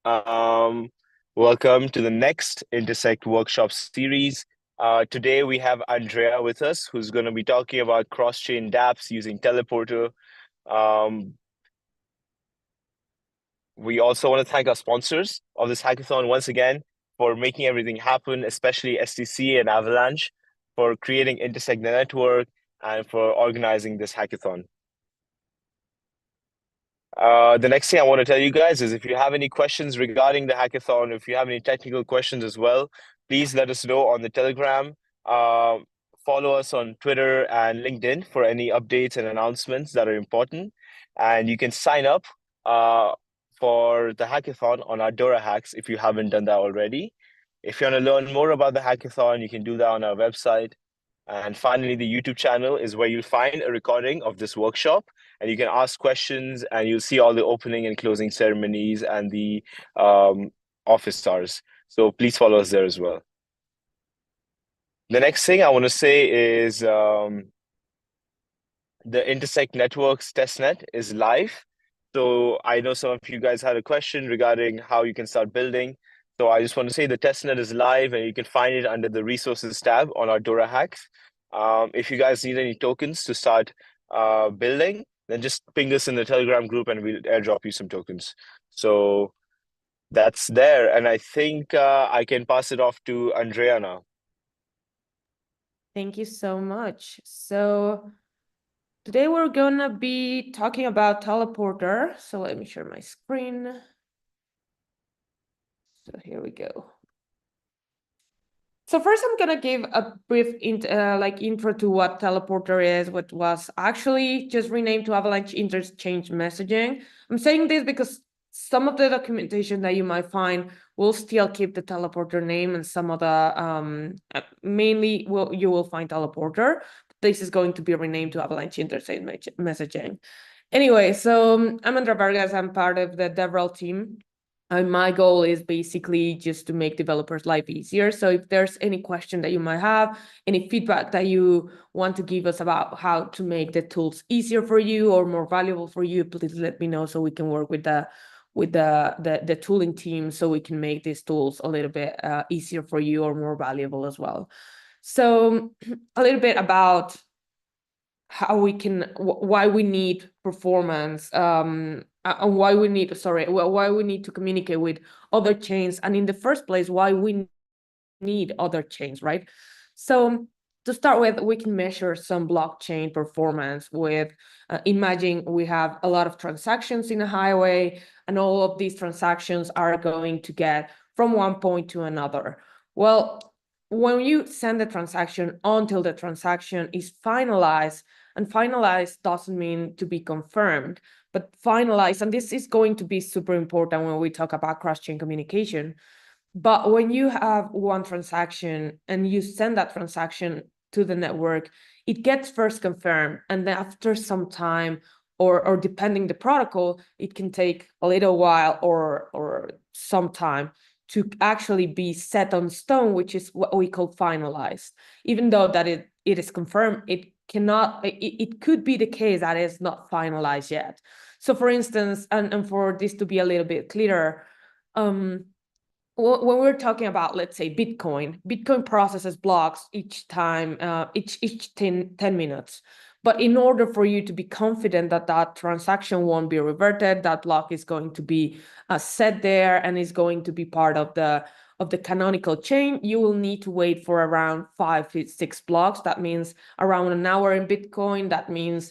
Um, Welcome to the next Intersect workshop series. Today we have Andrea with us, who's going to be talking about cross-chain dApps using Teleporter. Um, we also want to thank our sponsors of this hackathon once again for making everything happen, especially STC and Avalanche for creating Intersect the network and for organizing this hackathon. The next thing I want to tell you guys is if you have any questions regarding the hackathon, if you have any technical questions as well, please let us know on the Telegram. Uh, Follow us on Twitter and LinkedIn for any updates and announcements that are important. And you can sign up for the hackathon on our Dora Hacks if you haven't done that already. If you want to learn more about the hackathon, you can do that on our website. And finally, the YouTube channel is where you'll find a recording of this workshop and you can ask questions and you'll see all the opening and closing ceremonies and the office hours. So please follow us there as well. The next thing I want to say is the Intersect Networks testnet is live. So I know some of you guys had a question regarding how you can start building. So I just want to say the testnet is live and you can find it under the resources tab on our Dora Hacks. If you guys need any tokens to start building, then just ping us in the Telegram group and we'll airdrop you some tokens. So that's there. And I think I can pass it off to Andrea now. Thank you so much. So today we're gonna be talking about Teleporter. So let me share my screen. So here we go. So first I'm gonna give a brief intro to what Teleporter is, what was actually just renamed to Avalanche Interchange Messaging. I'm saying this because some of the documentation that you might find will still keep the Teleporter name, and some of the mainly you will find Teleporter. This is going to be renamed to Avalanche Interchange Messaging. Anyway, so I'm Andrea Vargas. I'm part of the DevRel team. And my goal is basically just to make developers' life easier. So if there's any question that you might have, any feedback that you want to give us about how to make the tools easier for you or more valuable for you, please let me know so we can work with the tooling team so we can make these tools a little bit easier for you or more valuable as well. So a little bit about how we can, why we need performance, and why we need, why we need to communicate with other chains, and in the first place, why we need other chains, right? So to start with, we can measure some blockchain performance with, imagine we have a lot of transactions in a highway, and all of these transactions are going to get from one point to another. Well, when you send the transaction until the transaction is finalized, and finalized doesn't mean to be confirmed, but finalized, and this is going to be super important when we talk about cross-chain communication. But when you have one transaction and you send that transaction to the network, it gets first confirmed, and then after some time, or depending the protocol, it can take a little while or some time to actually be set on stone, which is what we call finalized. Even though that it is confirmed, it could be the case that it's not finalized yet. So for instance, and for this to be a little bit clearer, when we're talking about, let's say, Bitcoin processes blocks each time, each 10 minutes. But in order for you to be confident that that transaction won't be reverted, that block is going to be set there and is going to be part of the canonical chain, you will need to wait for around 5 to 6 blocks. That means around an hour in Bitcoin. That means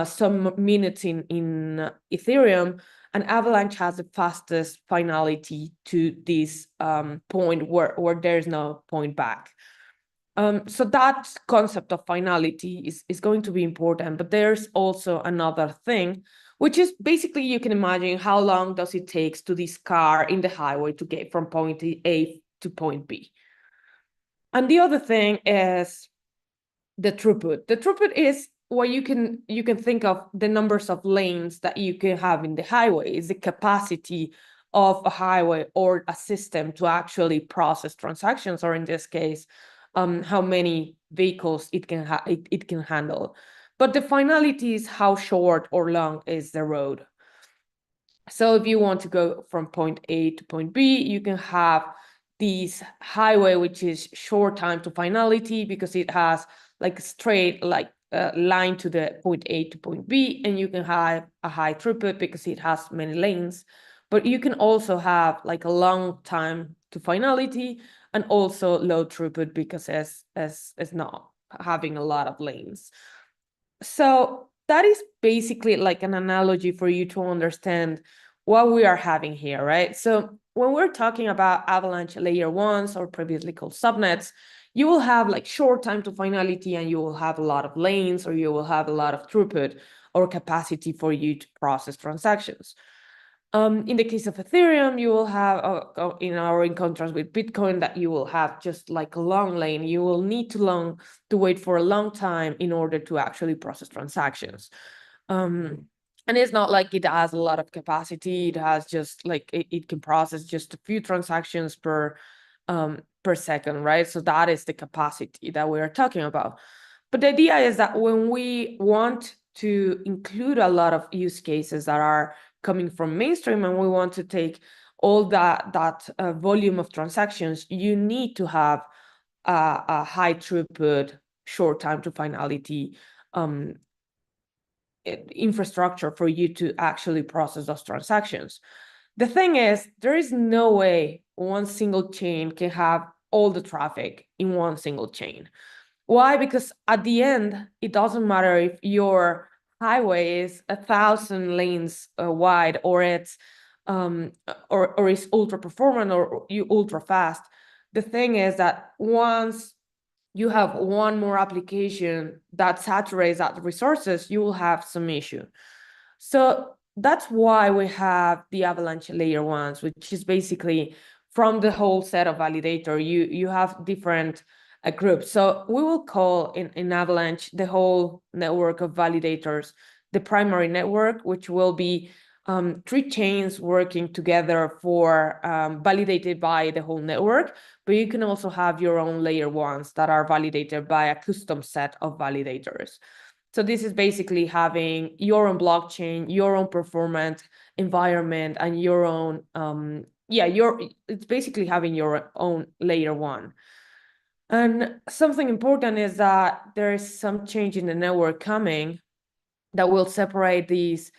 some minutes in Ethereum. And Avalanche has the fastest finality to this point where there's no point back. So that concept of finality is going to be important, but there's also another thing, which is basically, you can imagine how long does it take to this car in the highway to get from point A to point B. And the other thing is the throughput. The throughput is what you can think of the numbers of lanes that you can have in the highway. Is the capacity of a highway or a system to actually process transactions, or in this case, how many vehicles it can handle. But the finality is how short or long is the road. So if you want to go from point A to point B, you can have this highway, which is short time to finality because it has like a straight line to the point A to point B, and you can have a high throughput because it has many lanes. But you can also have like a long time to finality and also low throughput because it's not having a lot of lanes. So that is basically like an analogy for you to understand what we are having here, right? So when we're talking about Avalanche layer ones, or previously called subnets, you will have like short time to finality, and you will have a lot of lanes, or you will have a lot of throughput or capacity for you to process transactions. In the case of Ethereum, you will have, in contrast with Bitcoin, that you will have just like a long lane. You will need to wait for a long time in order to actually process transactions. And it's not like it has a lot of capacity. It has just like it can process just a few transactions per second, right? So that is the capacity that we are talking about. But the idea is that when we want to include a lot of use cases that are coming from mainstream, and we want to take all that volume of transactions, you need to have a high throughput, short time to finality infrastructure for you to actually process those transactions. The thing is, there is no way one single chain can have all the traffic in one single chain. Why? Because at the end, it doesn't matter if your highway is 1,000 lanes wide, or it's or is ultra performant, or you ultra fast. The thing is that once you have one more application that saturates that resources, you will have some issue. So that's why we have the Avalanche layer ones, which is basically from the whole set of validator, you have different groups. So we will call in Avalanche the whole network of validators the primary network, which will be 3 chains working together for validated by the whole network. But you can also have your own layer ones that are validated by a custom set of validators. So this is basically having your own blockchain, your own performance environment, and your own it's basically having your own layer one. And something important is that there is some change in the network coming that will separate these,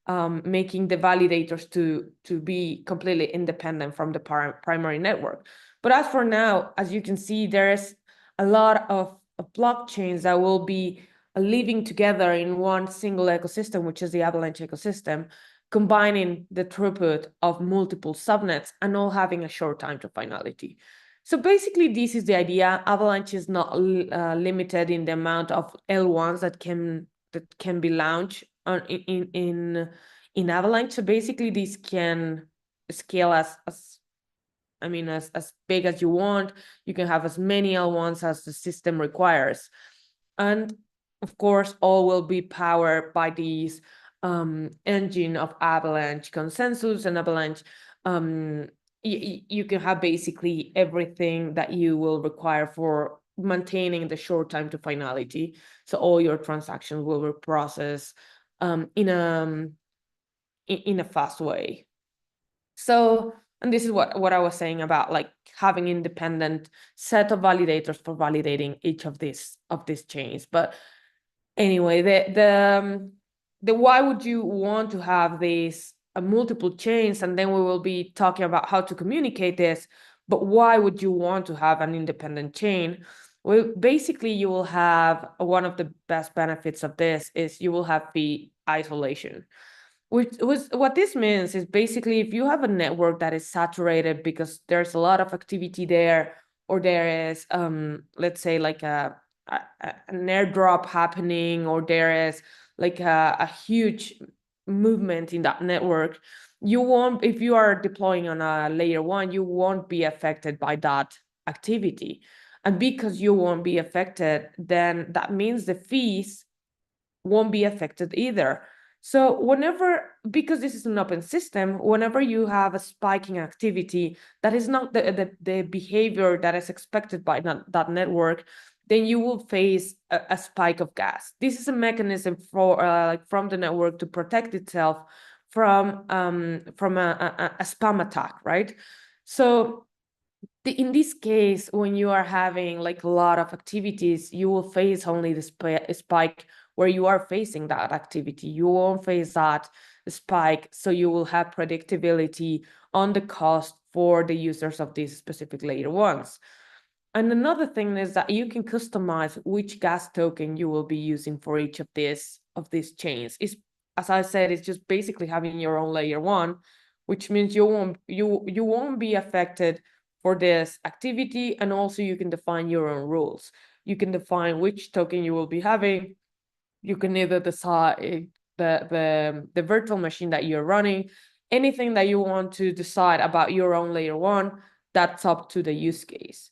making the validators to be completely independent from the primary network. But as for now, as you can see, there's a lot of blockchains that will be living together in one single ecosystem, which is the Avalanche ecosystem, combining the throughput of multiple subnets and all having a short time to finality. So basically, this is the idea. Avalanche is not limited in the amount of L1s that can be launched on in Avalanche. So basically, this can scale as big as you want. You can have as many L1s as the system requires. And of course, all will be powered by these engine of Avalanche consensus and Avalanche. You can have basically everything that you will require for maintaining the short time to finality. So all your transactions will be processed in a fast way. So, and this is what I was saying about like having independent set of validators for validating each of these chains. But anyway, the why would you want to have these multiple chains? And then we will be talking about how to communicate this. But why would you want to have an independent chain? Well, basically, you will have one of the best benefits of this is you will have fee isolation. What this means is basically if you have a network that is saturated because there's a lot of activity there, or there is let's say like an airdrop happening, or there is like a huge movement in that network, you won't, if you are deploying on a layer one, you won't be affected by that activity. And because you won't be affected, then that means the fees won't be affected either. So because this is an open system, whenever you have a spiking activity that is not the behavior that is expected by that network, then you will face a spike of gas. This is a mechanism for from the network to protect itself from a spam attack, right? So in this case, when you are having like a lot of activities, you will face only the spike where you are facing that activity. You won't face that spike, so you will have predictability on the cost for the users of these specific layer ones. And another thing is that you can customize which gas token you will be using for each of these chains. It's, as I said, it's just basically having your own layer one, which means you won't be affected for this activity, and also you can define your own rules. You can define which token you will be having. You can either decide the virtual machine that you're running, anything that you want to decide about your own layer one, that's up to the use case.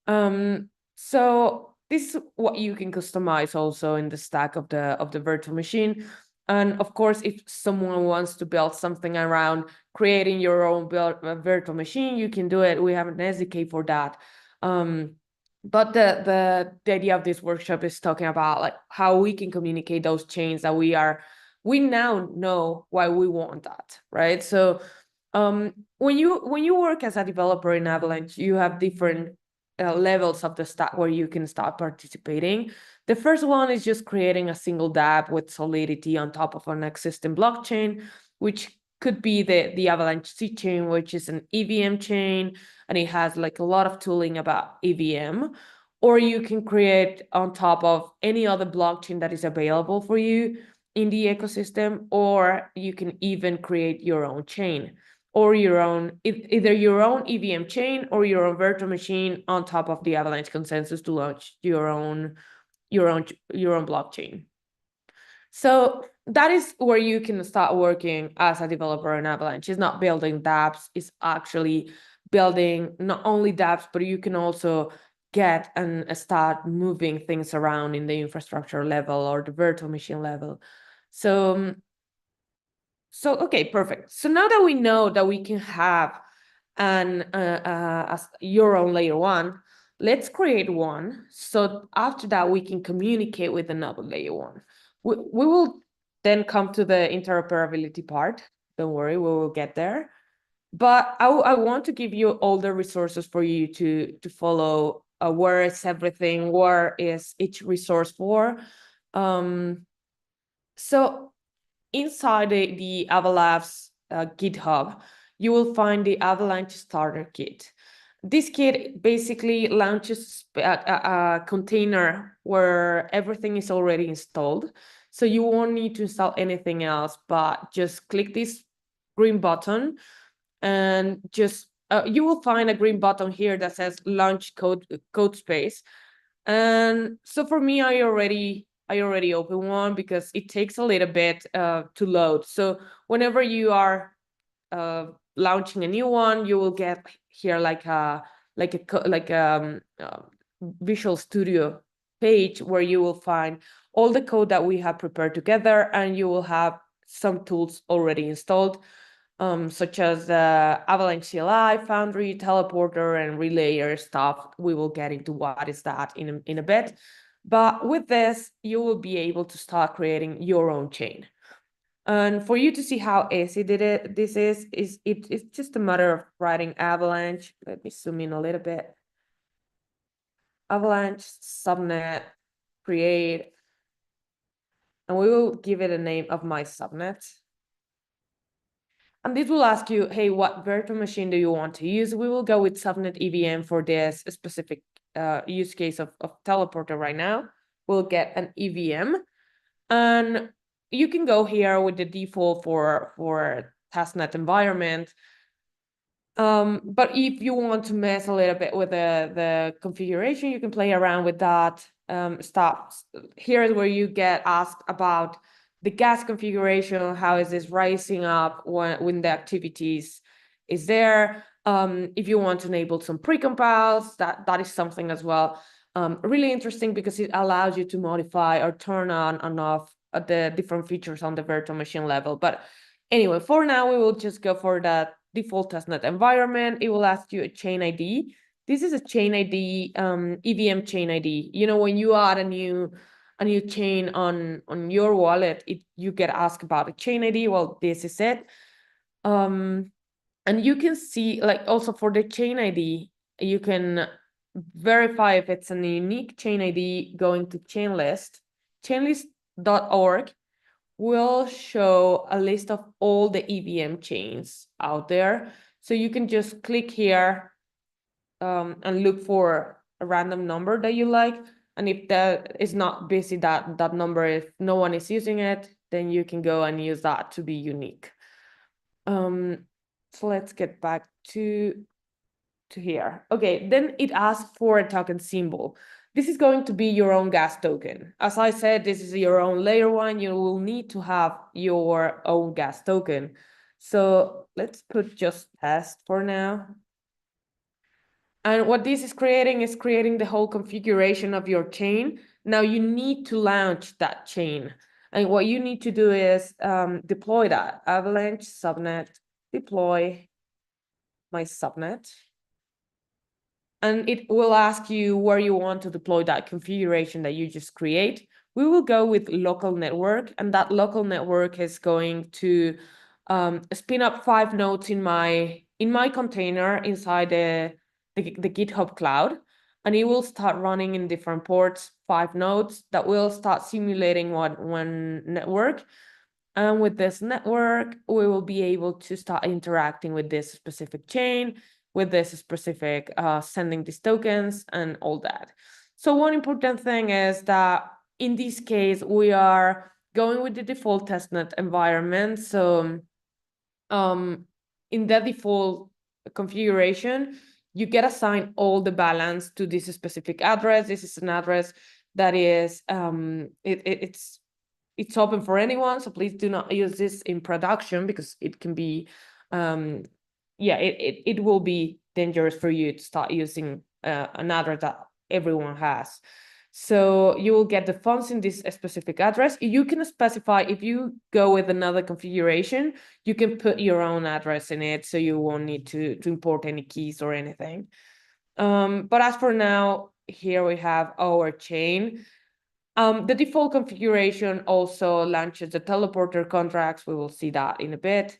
So this is what you can customize also in the stack of the virtual machine. And of course, if someone wants to build something around creating your own virtual machine, you can do it. We have an SDK for that. But the idea of this workshop is talking about like how we can communicate those chains that we now know why we want that, right? So when you work as a developer in Avalanche, you have different levels of the stack where you can start participating. The first one is just creating a single dApp with Solidity on top of an existing blockchain, which could be the Avalanche C chain, which is an EVM chain, and it has like a lot of tooling about EVM. Or you can create on top of any other blockchain that is available for you in the ecosystem, or you can even create your own chain, or your own, either your own EVM chain or your own virtual machine on top of the Avalanche consensus to launch your own blockchain. So that is where you can start working as a developer in Avalanche. It's not building dApps, it's actually building not only dApps, but you can also get and start moving things around in the infrastructure level or the virtual machine level. So okay, perfect. So now that we know that we can have your own layer one, let's create one. So after that, we can communicate with another layer one. We will then come to the interoperability part. Don't worry, we will get there. But I want to give you all the resources for you to follow. Where is everything? Where is each resource for? So inside the Ava Labs GitHub, you will find the Avalanche Starter Kit. This kit basically launches a container where everything is already installed. So you won't need to install anything else, but just click this green button and just you will find a green button here that says launch code space. And so for me, I already open one because it takes a little bit to load. So whenever you are launching a new one, you will get here like a Visual Studio page where you will find all the code that we have prepared together, and you will have some tools already installed, such as Avalanche CLI, Foundry, Teleporter, and Relayer stuff. We will get into what is that in a bit. But with this, you will be able to start creating your own chain. And for you to see how easy this is it's just a matter of writing Avalanche. Let me zoom in a little bit. Avalanche subnet create, and we will give it a name of my subnet. And this will ask you, hey, what virtual machine do you want to use? We will go with subnet EVM for this specific use case of Teleporter right now. We'll get an EVM. And you can go here with the default for testnet environment. But if you want to mess a little bit with the configuration, you can play around with that stuff. Here is where you get asked about the gas configuration. How is this rising up when the activities is there? If you want to enable some precompiles, that is something as well. Really interesting because it allows you to modify or turn on and off the different features on the virtual machine level. But anyway, for now, we will just go for that default testnet environment. It will ask you a chain ID. This is a chain ID, EVM chain ID. You know, when you add a new a new chain on your wallet, you get asked about a chain ID. Well, this is it. And you can see, like, also for the chain ID, you can verify if it's a unique chain ID going to chainlist. Chainlist.org will show a list of all the EVM chains out there. So you can just click here and look for a random number that you like. And if that is not busy, that number, if no one is using it, then you can go and use that to be unique. So let's get back to here. Okay, then it asks for a token symbol. This is going to be your own gas token. As I said, this is your own layer one. You will need to have your own gas token. So let's put just test for now. And what this is creating the whole configuration of your chain. Now you need to launch that chain. And what you need to do is deploy that. Avalanche subnet, deploy my subnet. And it will ask you where you want to deploy that configuration that you just create. We will go with local network, and that local network is going to spin up 5 nodes in my container inside the GitHub cloud, and it will start running in different ports, 5 nodes that will start simulating one network. And with this network, we will be able to start interacting with this specific chain, with this specific sending these tokens and all that. So one important thing is that in this case, we are going with the default testnet environment. So in the default configuration, you get assigned all the balance to this specific address. This is an address that is, it's open for anyone, so please do not use this in production because it can be, it will be dangerous for you to start using an address that everyone has. So you will get the funds in this specific address. You can specify, if you go with another configuration, you can put your own address in it, so you won't need to import any keys or anything. But as for now, here we have our chain. The default configuration also launches the teleporter contracts. We will see that in a bit,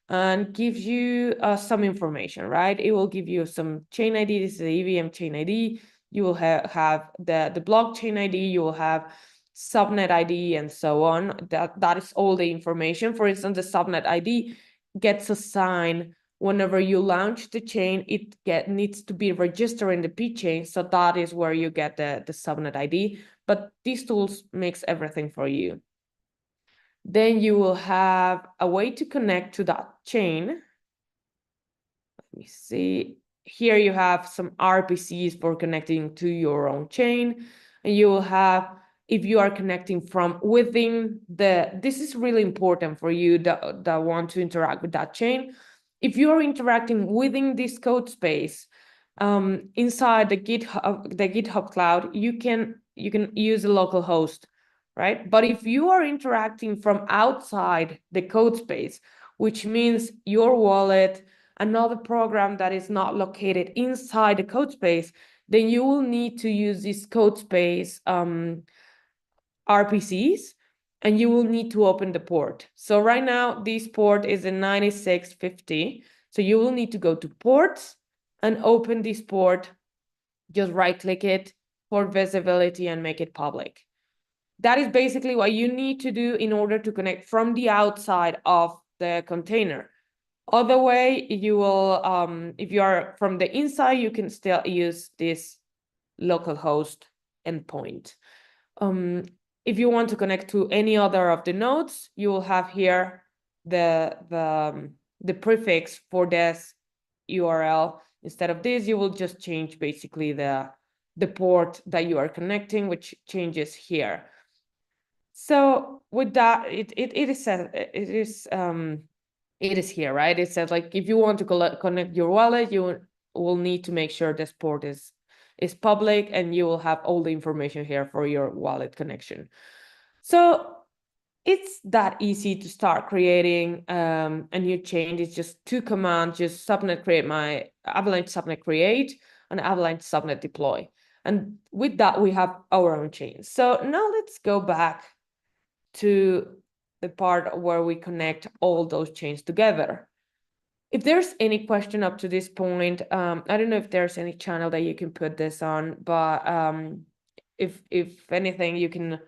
and gives you some information, right? It will give you some chain ID. This is the EVM chain ID. You will have the blockchain ID. You will have subnet ID and so on. That is all the information. For instance, the subnet ID gets assigned whenever you launch the chain. It needs to be registered in the P chain. So that is where you get the subnet ID. But these tools makes everything for you. Then you will have a way to connect to that chain. Let me see. Here you have some RPCs for connecting to your own chain. And you will have, if you are connecting from within this is really important for you that want to interact with that chain. If you are interacting within this code space, inside the GitHub cloud, you can use a local host, right? But if you are interacting from outside the code space, which means your wallet, another program that is not located inside the code space, then you will need to use this code space RPCs, and you will need to open the port. So right now, this port is a 9650. So you will need to go to ports and open this port. Just right-click it, port visibility, and make it public. That is basically what you need to do in order to connect from the outside of the container. Other way, you will, if you are from the inside, you can still use this localhost endpoint. If you want to connect to any other of the nodes, you will have here the prefix for this URL. Instead of this, you will just change basically the port that you are connecting, which changes here. So with that, it is here, right? It says, like, if you want to connect your wallet, you will need to make sure this port is public, and you will have all the information here for your wallet connection. So it's that easy to start creating a new chain. It's just 2 commands, just subnet create, my Avalanche subnet create and Avalanche subnet deploy. And with that, we have our own chains. So now let's go back to the part where we connect all those chains together. If there's any question up to this point, I don't know if there's any channel that you can put this on, but if anything, you can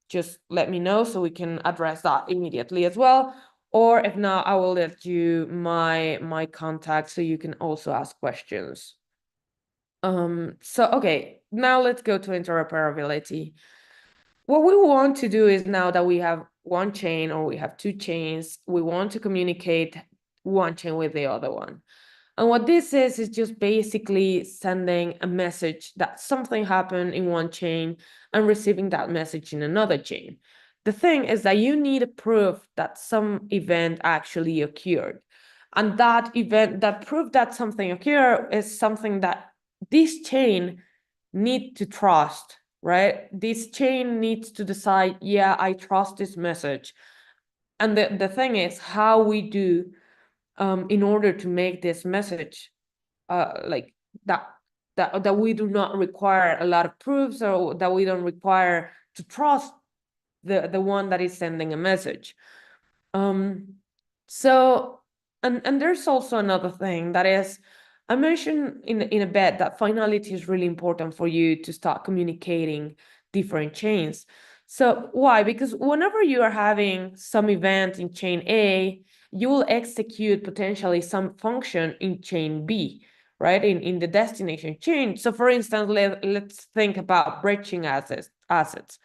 just let me know so we can address that immediately as well. Or if not, I will let you my contact so you can also ask questions. So okay, now let's go to interoperability. What we want to do is, now that we have one chain or we have two chains, we want to communicate one chain with the other one. And what this is just basically sending a message that something happened in one chain and receiving that message in another chain. The thing is that you need a proof that some event actually occurred. And that event, that proof that something occurred, is something that this chain need to trust, right? This chain needs to decide, yeah, I trust this message. And the thing is how we do in order to make this message like that we do not require a lot of proofs, or that we don't require to trust the one that is sending a message. So and there's also another thing that is, I mentioned in a bit that finality is really important for you to start communicating different chains. So why? Because whenever you are having some event in chain A, you will execute potentially some function in chain B, right? In the destination chain. So for instance, let's think about bridging assets.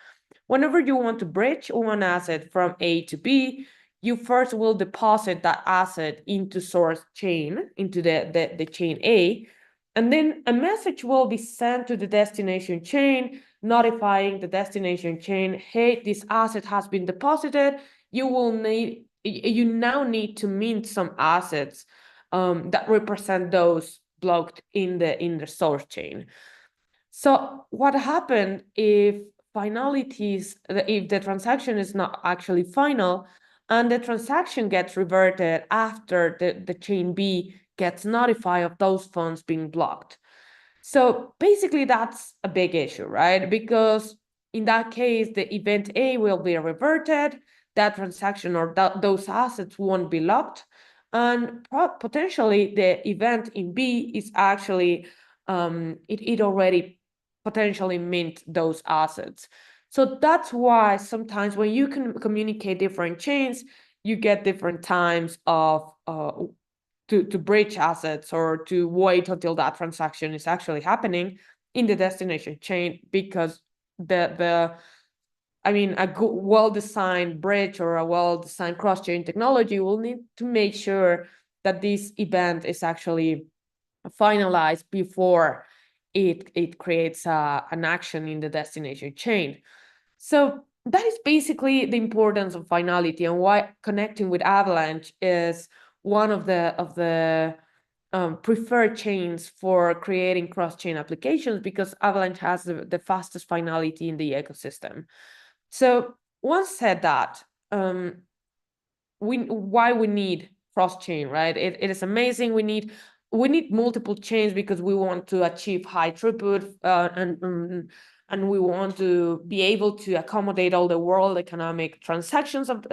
Whenever you want to bridge one asset from A to B, you first will deposit that asset into source chain, into the chain A, and then a message will be sent to the destination chain, notifying the destination chain, hey, this asset has been deposited. You now need to mint some assets that represent those blocked in the source chain. So what happened if if the transaction is not actually final and the transaction gets reverted after the chain B gets notified of those funds being blocked? So basically that's a big issue, right? Because in that case, the event A will be reverted, that transaction or those assets won't be locked, and potentially the event in B is actually it already potentially mint those assets. So that's why sometimes when you can communicate different chains, you get different times of to bridge assets or to wait until that transaction is actually happening in the destination chain, because a good, well-designed bridge or a well-designed cross-chain technology will need to make sure that this event is actually finalized before it creates an action in the destination chain. So that is basically the importance of finality, and why connecting with Avalanche is one of the preferred chains for creating cross-chain applications, because Avalanche has the fastest finality in the ecosystem. So once said that, why we need cross-chain, right? It is amazing. We need multiple chains because we want to achieve high throughput and we want to be able to accommodate all the world economic transactions of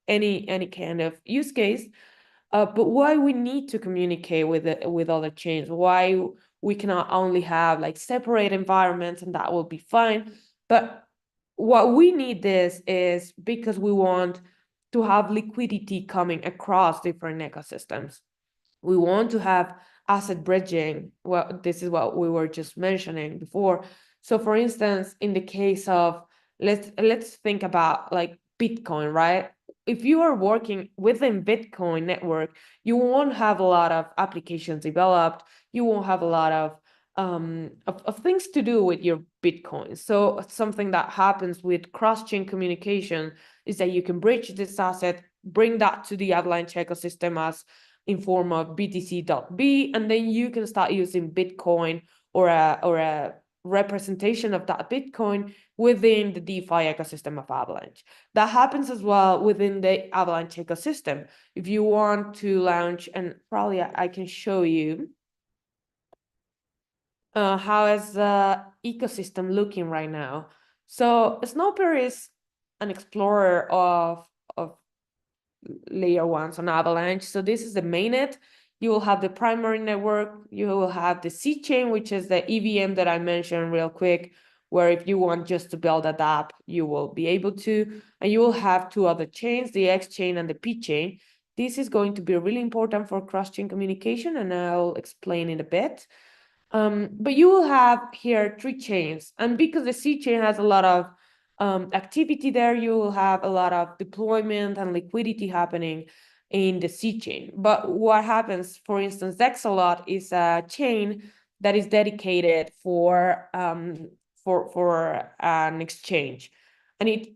any kind of use case. But why we need to communicate with other chains? Why we cannot only have like separate environments and that will be fine? But what we need this is because we want to have liquidity coming across different ecosystems. We want to have asset bridging. Well, this is what we were just mentioning before. So for instance, in the case of, let's think about like Bitcoin, right? If you are working within Bitcoin network, you won't have a lot of applications developed. You won't have a lot of things to do with your Bitcoin. So something that happens with cross-chain communication is that you can bridge this asset, bring that to the Avalanche ecosystem as in form of BTC.B, and then you can start using Bitcoin or a representation of that Bitcoin within the DeFi ecosystem of Avalanche. That happens as well within the Avalanche ecosystem. If you want to launch, and probably I can show you. how is the ecosystem looking right now? So Snowpiercer is an explorer of layer ones on Avalanche. So this is the mainnet. You will have the primary network. You will have the C chain, which is the EVM that I mentioned real quick, where if you want just to build a dApp, you will be able to. And you will have two other chains, the X chain and the P chain. This is going to be really important for cross-chain communication, and I'll explain in a bit. But you will have here three chains. And because the C chain has a lot of activity there, you will have a lot of deployment and liquidity happening in the C chain. But what happens, for instance, Dexalot is a chain that is dedicated for an exchange. And it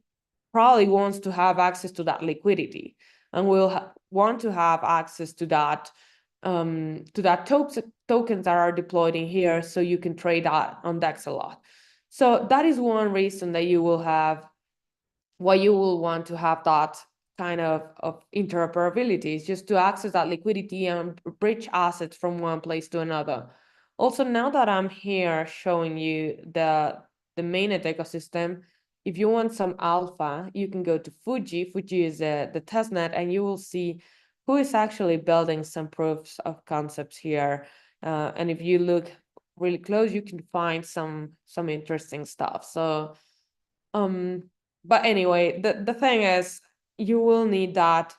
probably wants to have access to that liquidity and will want to have access to that tokens that are deployed in here, so you can trade that on DEX a lot. So that is one reason that you will have, why you will want to have that kind of interoperability, is just to access that liquidity and bridge assets from one place to another. Also, now that I'm here showing you the mainnet ecosystem, if you want some alpha, you can go to Fuji. Fuji is the testnet, and you will see who is actually building some proofs of concepts here. And if you look really close, you can find some interesting stuff. So, but anyway, the thing is, you will need that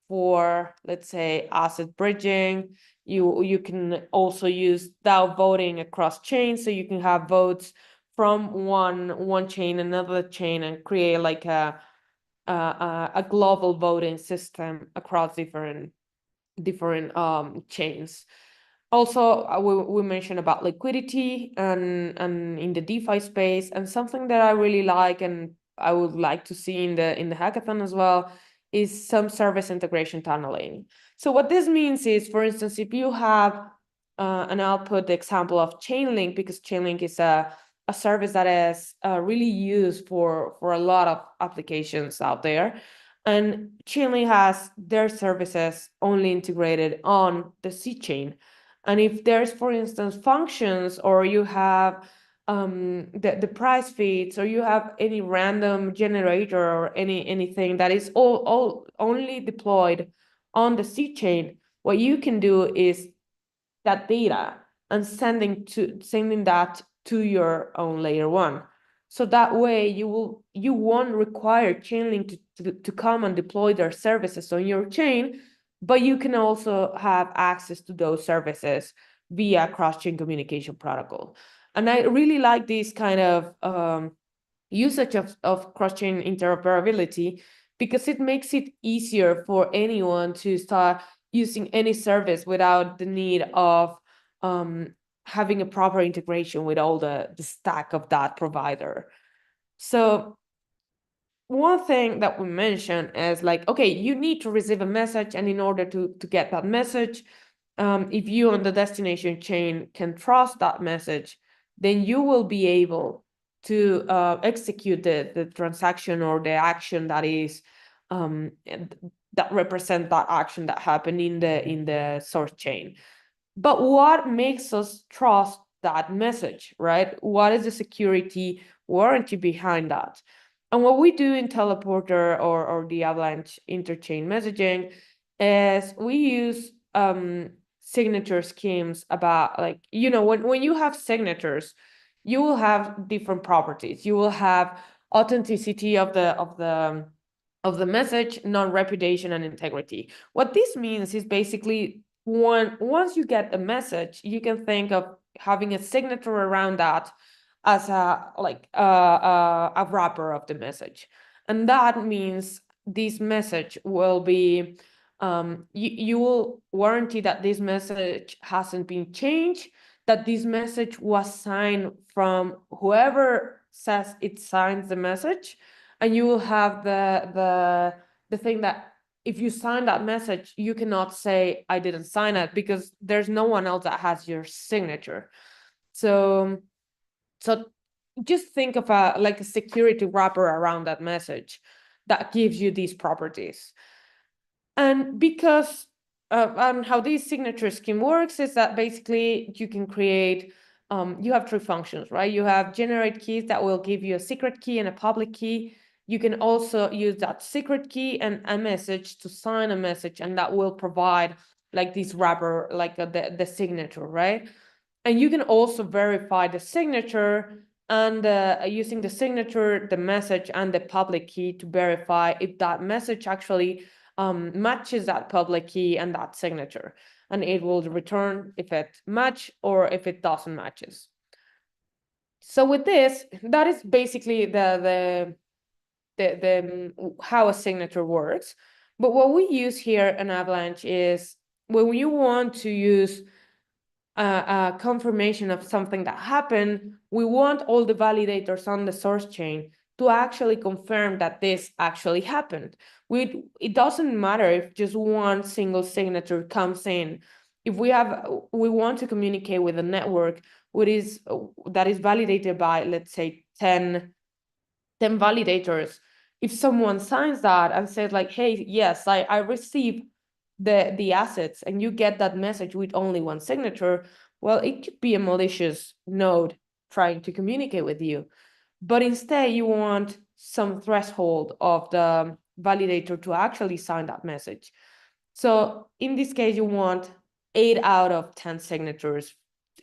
for, let's say, asset bridging. You can also use DAO voting across chains, so you can have votes from one chain, another chain, and create like a global voting system across different chains. Also, we mentioned about liquidity and in the DeFi space, and something that I really like and I would like to see in the hackathon as well is some service integration tunneling. So what this means is, for instance, if you have and I'll put the example of Chainlink, because Chainlink is a service that is really used for a lot of applications out there. And Chainlink has their services only integrated on the C chain. And if there's, for instance, functions, or you have the price feeds, or you have any random generator or anything that is all only deployed on the C chain, what you can do is that data and sending that to your own layer one. So that way you won't require Chainlink to come and deploy their services on your chain, but you can also have access to those services via cross-chain communication protocol. And I really like this kind of usage of cross-chain interoperability, because it makes it easier for anyone to start using any service without the need of having a proper integration with all the stack of that provider. So one thing that we mentioned is like, okay, you need to receive a message, and in order to get that message, if you on the destination chain can trust that message, then you will be able to execute the transaction or the action that is that represent that action that happened in the source chain. But what makes us trust that message, right? What is the security warranty behind that? And what we do in Teleporter or the Avalanche interchain messaging is we use signature schemes about, like, when you have signatures, you will have different properties. You will have authenticity of the message, non-repudiation, and integrity. What this means is basically once you get a message, you can think of having a signature around that as a wrapper of the message. And that means this message will be you will warranty that this message hasn't been changed, that this message was signed from whoever says it signs the message, and you will have the thing that if you sign that message, you cannot say I didn't sign it, because there's no one else that has your signature. So just think of a security wrapper around that message that gives you these properties. And because and how this signature scheme works is that basically you can create you have three functions, right? You have generate keys that will give you a secret key and a public key. You can also use that secret key and a message to sign a message, and that will provide like this wrapper, like the signature, right? And you can also verify the signature and using the signature, the message, and the public key to verify if that message actually matches that public key and that signature. And it will return if it match or if it doesn't matches. So with this, that is basically the how a signature works. But what we use here in Avalanche is when you want to use a confirmation of something that happened, we want all the validators on the source chain to actually confirm that this actually happened. It doesn't matter if just one single signature comes in. If we want to communicate with a network that is validated by, let's say, 10 validators. If someone signs that and says like, hey, yes, I received the assets, and you get that message with only one signature, well, it could be a malicious node trying to communicate with you. But instead, you want some threshold of the validator to actually sign that message. So in this case, you want 8 out of 10 signatures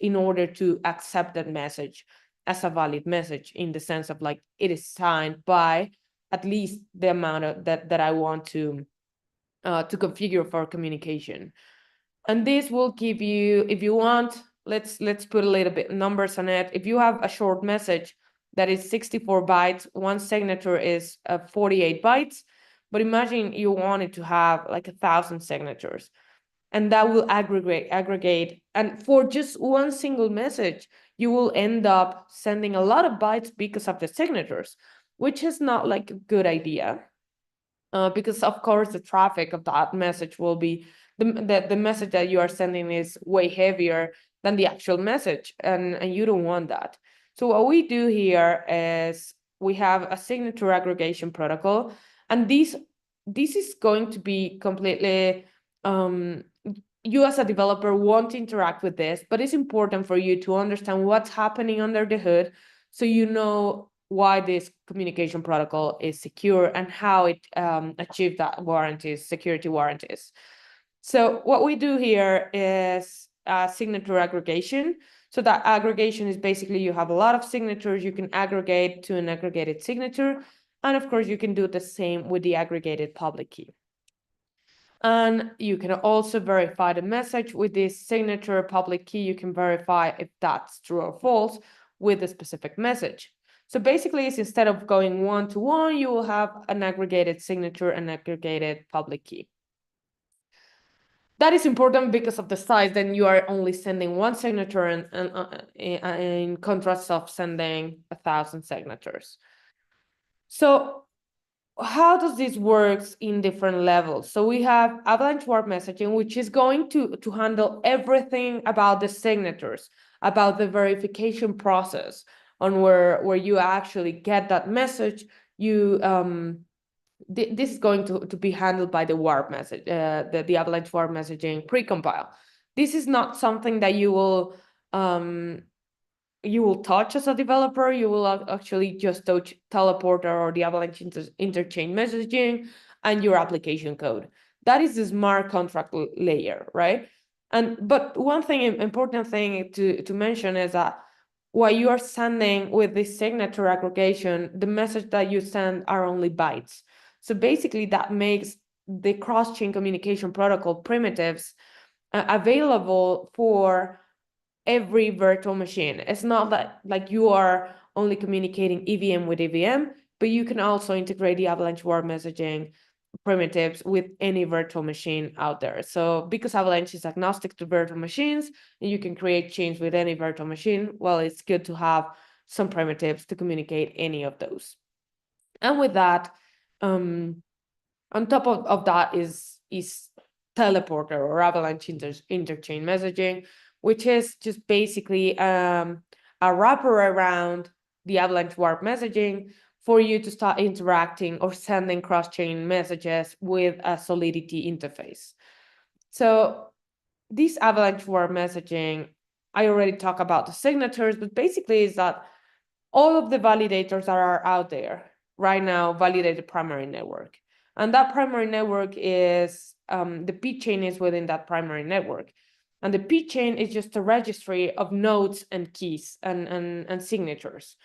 in order to accept that message as a valid message, in the sense of like it is signed by at least the amount of that I want to configure for communication. And this will give you, if you want, let's put a little bit numbers on it. If you have a short message that is 64 bytes, one signature is 48 bytes. But imagine you wanted to have like 1,000 signatures, and that will aggregate. And for just one single message, you will end up sending a lot of bytes because of the signatures, which is not like a good idea. Because of course the traffic of that message will be the message that you are sending is way heavier than the actual message, and you don't want that. So what we do here is we have a signature aggregation protocol, and this is going to be completely you as a developer won't interact with this, but it's important for you to understand what's happening under the hood, so you know why this communication protocol is secure and how it achieves that security warranties. So what we do here is signature aggregation. So that aggregation is basically you have a lot of signatures, you can aggregate to an aggregated signature. And of course, you can do the same with the aggregated public key. And you can also verify the message with this signature public key. You can verify if that's true or false with a specific message. So basically, it's instead of going one-to-one, you will have an aggregated signature and aggregated public key. That is important because of the size. Then you are only sending one signature, and in contrast of sending 1,000 signatures. So how does this works in different levels? So we have Avalanche Warp Messaging, which is going to handle everything about the signatures, about the verification process, on where you actually get that message. You this is going to be handled by the Warp message, the Avalanche Warp Messaging precompile. This is not something that you will touch as a developer. You will actually just touch Teleporter or the Avalanche interchain messaging and your application code. That is the smart contract layer, right? But one important thing to mention is that while you are sending with this signature aggregation, the message that you send are only bytes. So basically that makes the cross-chain communication protocol primitives available for every virtual machine. It's not that like you are only communicating EVM with EVM, but you can also integrate the Avalanche Warp Messaging primitives with any virtual machine out there. So because Avalanche is agnostic to virtual machines, and you can create chains with any virtual machine, well, it's good to have some primitives to communicate any of those. And with that, on top of that is Teleporter or Avalanche interchain messaging, which is just basically a wrapper around the Avalanche Warp Messaging for you to start interacting or sending cross-chain messages with a Solidity interface. So this Avalanche Warp Messaging I already talked about the signatures, but basically is that all of the validators that are out there right now validate the primary network. And that primary network is, the P chain is within that primary network. And the P chain is just a registry of nodes and keys and signatures.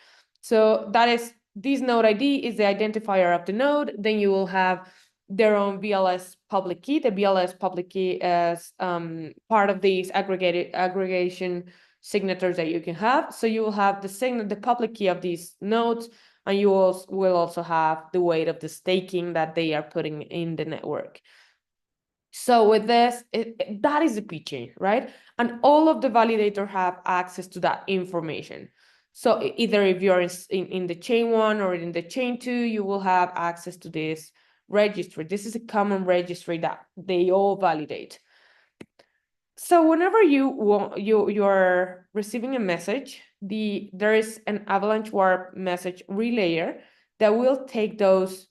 So that is, this node ID is the identifier of the node. Then you will have their own VLS public key. The VLS public key is part of these aggregation signatures that you can have. So you will have the public key of these nodes, and you will also have the weight of the staking that they are putting in the network. So with this, that is the P chain, right? And all of the validators have access to that information. So either if you're in the chain 1 or in the chain 2, you will have access to this registry. This is a common registry that they all validate. So whenever you're receiving a message, there is an Avalanche Warp message relayer that will take those.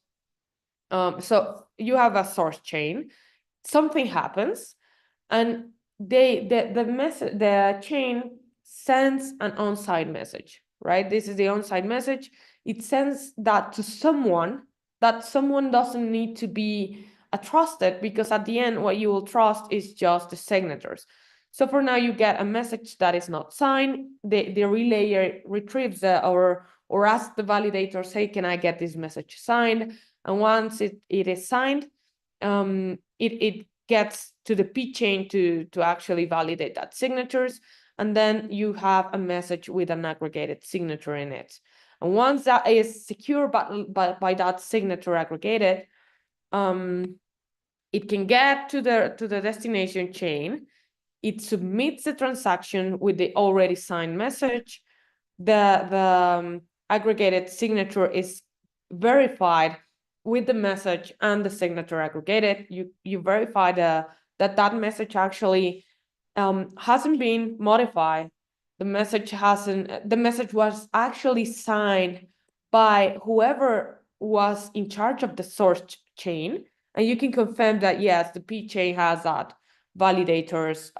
So you have a source chain, something happens, and the chain sends an on-site message, right? This is the on-site message. It sends that to someone. That someone doesn't need to be a trusted, because at the end, what you will trust is just the signatures. So for now, you get a message that is not signed. The relayer retrieves or asks the validator, say, can I get this message signed? And once it is signed, it gets to the P chain to actually validate that signatures. And then you have a message with an aggregated signature in it. And once that is secure by that signature aggregated, it can get to the destination chain. It submits the transaction with the already signed message. The aggregated signature is verified with the message and the signature aggregated. You verify that message actually hasn't been modified. The message was actually signed by whoever was in charge of the source chain, and you can confirm that yes, the P chain has that validators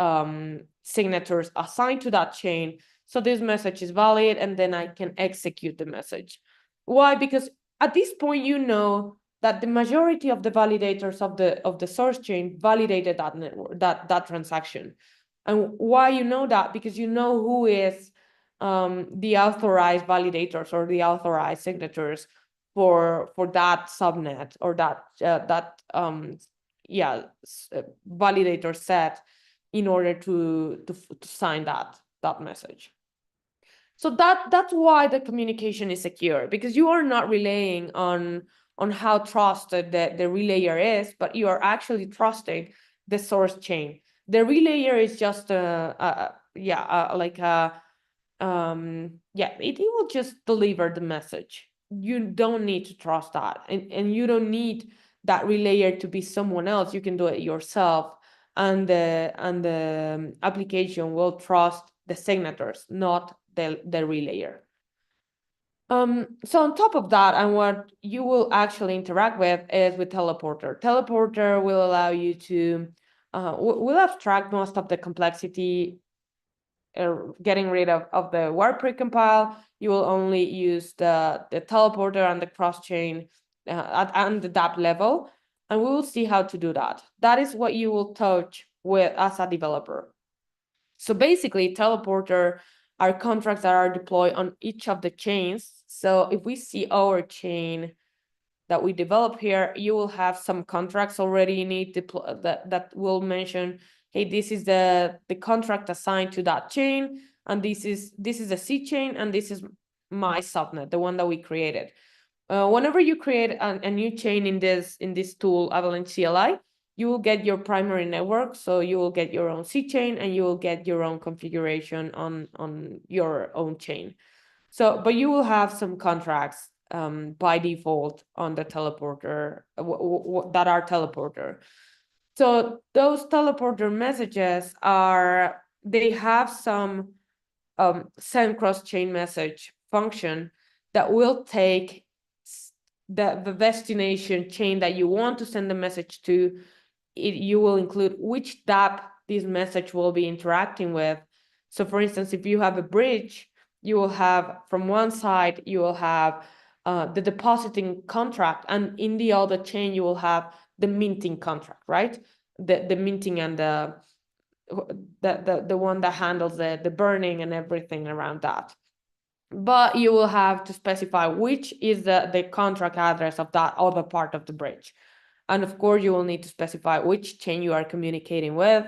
signatures assigned to that chain. So this message is valid, and then I can execute the message. Why? Because at this point, you know that the majority of the validators of the source chain validated that network, that transaction. And why you know that? Because you know who is the authorized validators or the authorized signatures for that subnet or that validator set in order to sign that message. So that's why the communication is secure, because you are not relying on how trusted the relayer is, but you are actually trusting the source chain. The relayer is just it will just deliver the message. You don't need to trust that, and you don't need that relayer to be someone else. You can do it yourself, and the application will trust the signatures, not the relayer. So on top of that, and what you will actually interact with is with Teleporter. Teleporter will allow you to will abstract most of the complexity, getting rid of the warp precompile. You will only use the teleporter and the cross-chain and the dApp level, and we will see how to do that. That is what you will touch with as a developer. So basically, Teleporter are contracts that are deployed on each of the chains. So if we see our chain that we develop here, you will have some contracts already in it that will mention, hey, this is the contract assigned to that chain, and this is a C chain, and this is my subnet, the one that we created. Whenever you create a new chain in this tool, Avalanche CLI, you will get your primary network. So you will get your own C chain, and you will get your own configuration on your own chain. So, but you will have some contracts by default on the teleporter that are teleporter. So those teleporter messages they have some send cross-chain message function that will take the destination chain that you want to send the message to. You will include which dApp this message will be interacting with. So for instance, if you have a bridge, you will have from one side, you will have the depositing contract, and in the other chain, you will have the minting contract, right? The minting and the one that handles the burning and everything around that. But you will have to specify which is the contract address of that other part of the bridge. And of course, you will need to specify which chain you are communicating with.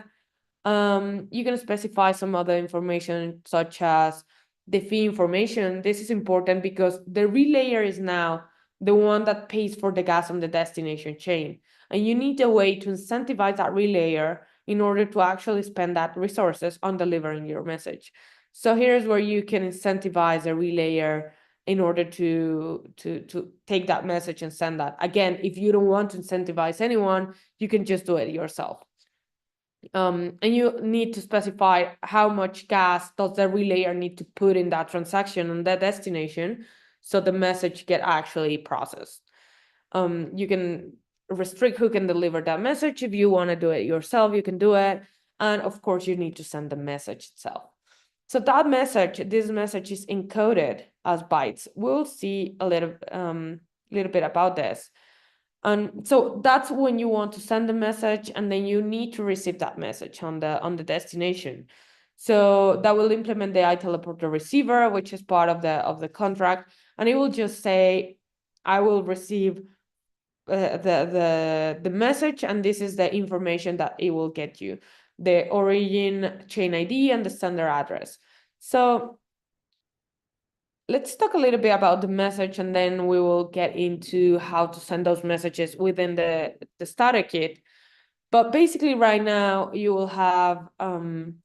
You can specify some other information such as the fee information. This is important because the relayer is now the one that pays for the gas on the destination chain. And you need a way to incentivize that relayer in order to actually spend that resources on delivering your message. So here's where you can incentivize a relayer in order to take that message and send that. Again, if you don't want to incentivize anyone, you can just do it yourself. And you need to specify how much gas does the relayer need to put in that transaction on that destination so the message get actually processed. You can restrict who can deliver that message. If you want to do it yourself, you can do it. And of course, you need to send the message itself. So that message, this message is encoded as bytes. We'll see a little bit about this. And so that's when you want to send the message, and then you need to receive that message on the destination. So that will implement the iTeleporter receiver, which is part of the contract, and it will just say, I will receive the message, and this is the information that it will get you, the origin chain ID and the sender address. So let's talk a little bit about the message, and then we will get into how to send those messages within the starter kit. But basically right now you will have,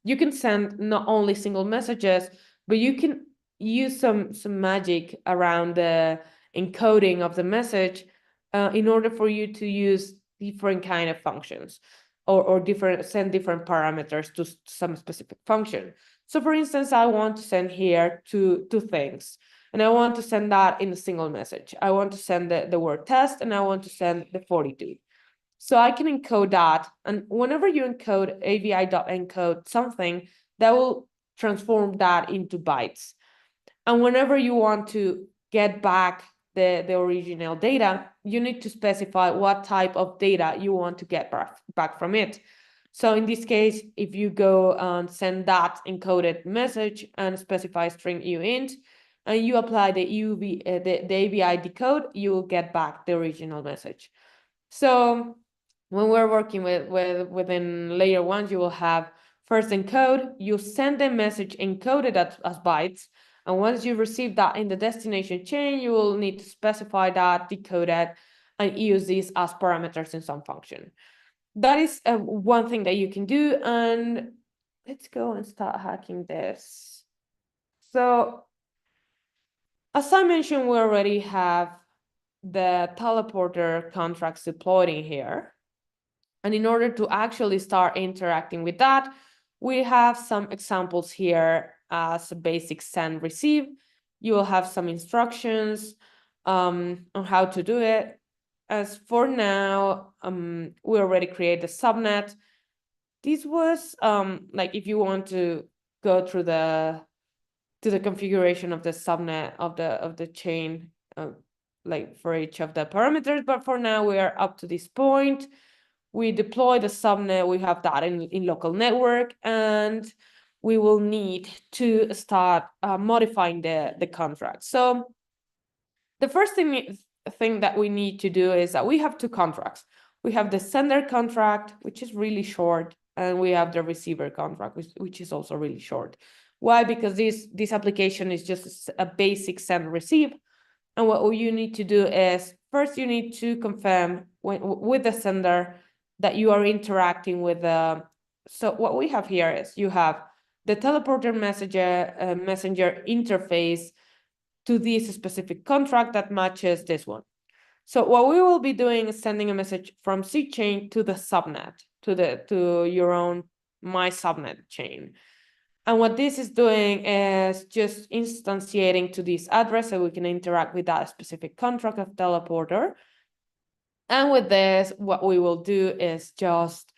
you can send not only single messages, but you can use some magic around the encoding of the message in order for you to use different kind of functions or send different parameters to some specific function. So for instance, I want to send here two things, and I want to send that in a single message. I want to send the word test, and I want to send the 42. So I can encode that. And whenever you encode avi.encode something, that will transform that into bytes. And whenever you want to get back the original data, you need to specify what type of data you want to get back from it. So in this case, if you go and send that encoded message and specify string uint, and you apply the AVI decode, you will get back the original message. So when we're working within layer one, you will have first encode, you send the message encoded as bytes. And once you receive that in the destination chain, you will need to specify that, decode it, and use these as parameters in some function. That is one thing that you can do. And let's go and start hacking this. So as I mentioned, we already have the teleporter contracts deployed in here. And in order to actually start interacting with that, we have some examples here as a basic send receive. You will have some instructions on how to do it. As for now, we already created the subnet. This was like if you want to go through the configuration of the subnet of the chain, like for each of the parameters. But for now, we are up to this point. We deploy the subnet, we have that in local network, and we will need to start modifying the contract. So the first thing that we need to do is that we have two contracts. We have the sender contract, which is really short, and we have the receiver contract, which is also really short. Why? Because this application is just a basic send receive. And what you need to do is, first you need to confirm with the sender that you are interacting with the, so what we have here is you have the teleporter messenger interface to this specific contract that matches this one. So what we will be doing is sending a message from C chain to the subnet, to your own my subnet chain. And what this is doing is just instantiating to this address so we can interact with that specific contract of teleporter. And with this, what we will do is just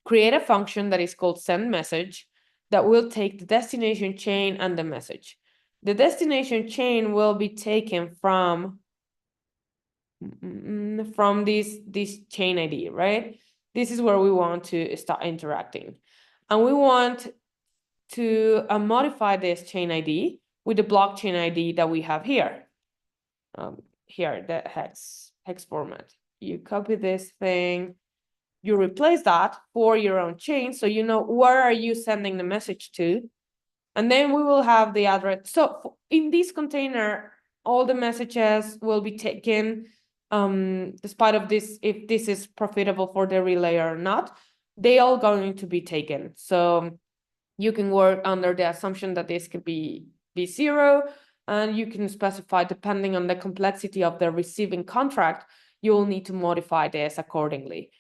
create a function that is called send message that will take the destination chain and the message. The destination chain will be taken from this chain ID, right? This is where we want to start interacting. And we want to modify this chain ID with the blockchain ID that we have here. Here, the hex format. You copy this thing, you replace that for your own chain, so you know where are you sending the message to, and then we will have the address. So in this container, all the messages will be taken, despite of this, if this is profitable for the relay or not, they all going to be taken. So you can work under the assumption that this could be zero, and you can specify, depending on the complexity of the receiving contract, you will need to modify this accordingly.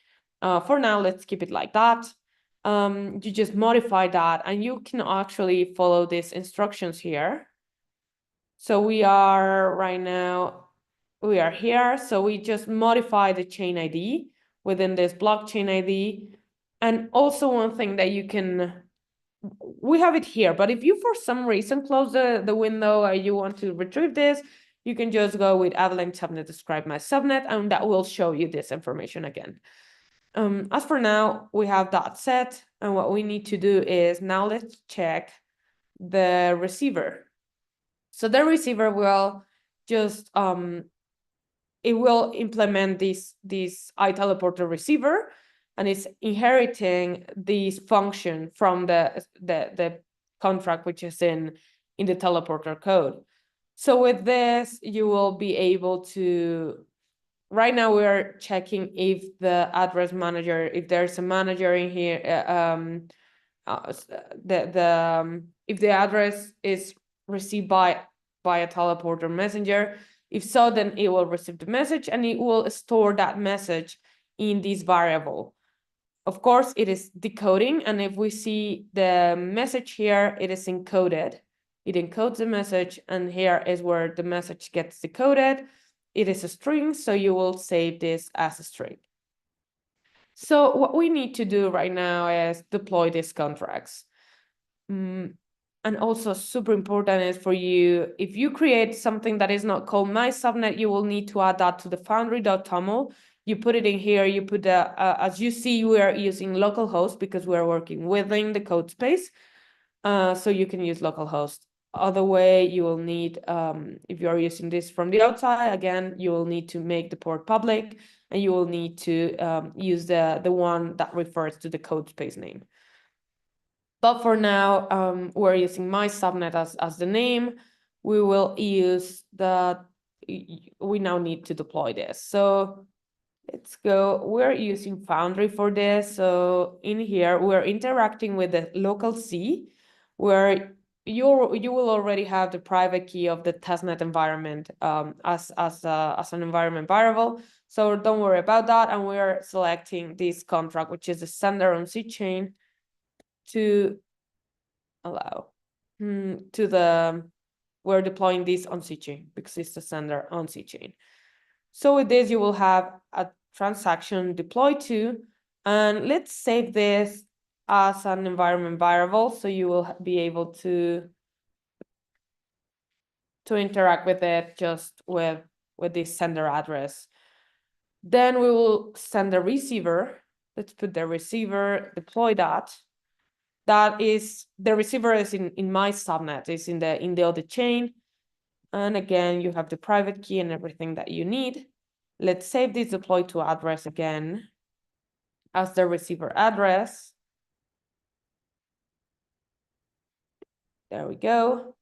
For now, let's keep it like that. You just modify that, and you can actually follow these instructions here. So we are here. So we just modify the chain ID within this blockchain ID. And also one thing that you can, we have it here, but if you for some reason close the window or you want to retrieve this, you can just go with Avalanche subnet describe my subnet, and that will show you this information again. As for now, we have that set, and what we need to do is now let's check the receiver. So the receiver will just it will implement this iTeleporter receiver, and it's inheriting this function from the contract which is in the teleporter code. So with this, you will be able to. Right now, we're checking if the address manager, if there's a manager in here, if the address is received by a teleporter messenger. If so, then it will receive the message and it will store that message in this variable. Of course, it is decoding, and if we see the message here, it is encoded. It encodes the message, and here is where the message gets decoded. It is a string, so you will save this as a string. So what we need to do right now is deploy these contracts. And also super important is for you, if you create something that is not called my subnet, you will need to add that to the foundry.toml. You put it in here, you put as you see, we are using localhost because we're working within the code space. So you can use localhost. Other way, you will need, if you are using this from the outside, again, you will need to make the port public, and you will need to use the one that refers to the code space name. But for now, we're using my subnet as the name. We will use we now need to deploy this. So let's go. We're using Foundry for this. So in here, we're interacting with the local C, where you will already have the private key of the testnet environment as an environment variable. So don't worry about that. And we're selecting this contract, which is the sender on C chain, to allow we're deploying this on C chain because it's the sender on C chain. So with this, you will have a transaction deployed to, and let's save this as an environment variable, so you will be able to interact with it just with this sender address. Then we will send the receiver. Let's put the receiver, deploy that. That is, the receiver is in my subnet, is in the other chain. And again, you have the private key and everything that you need. Let's save this deploy to address again as the receiver address. There we go.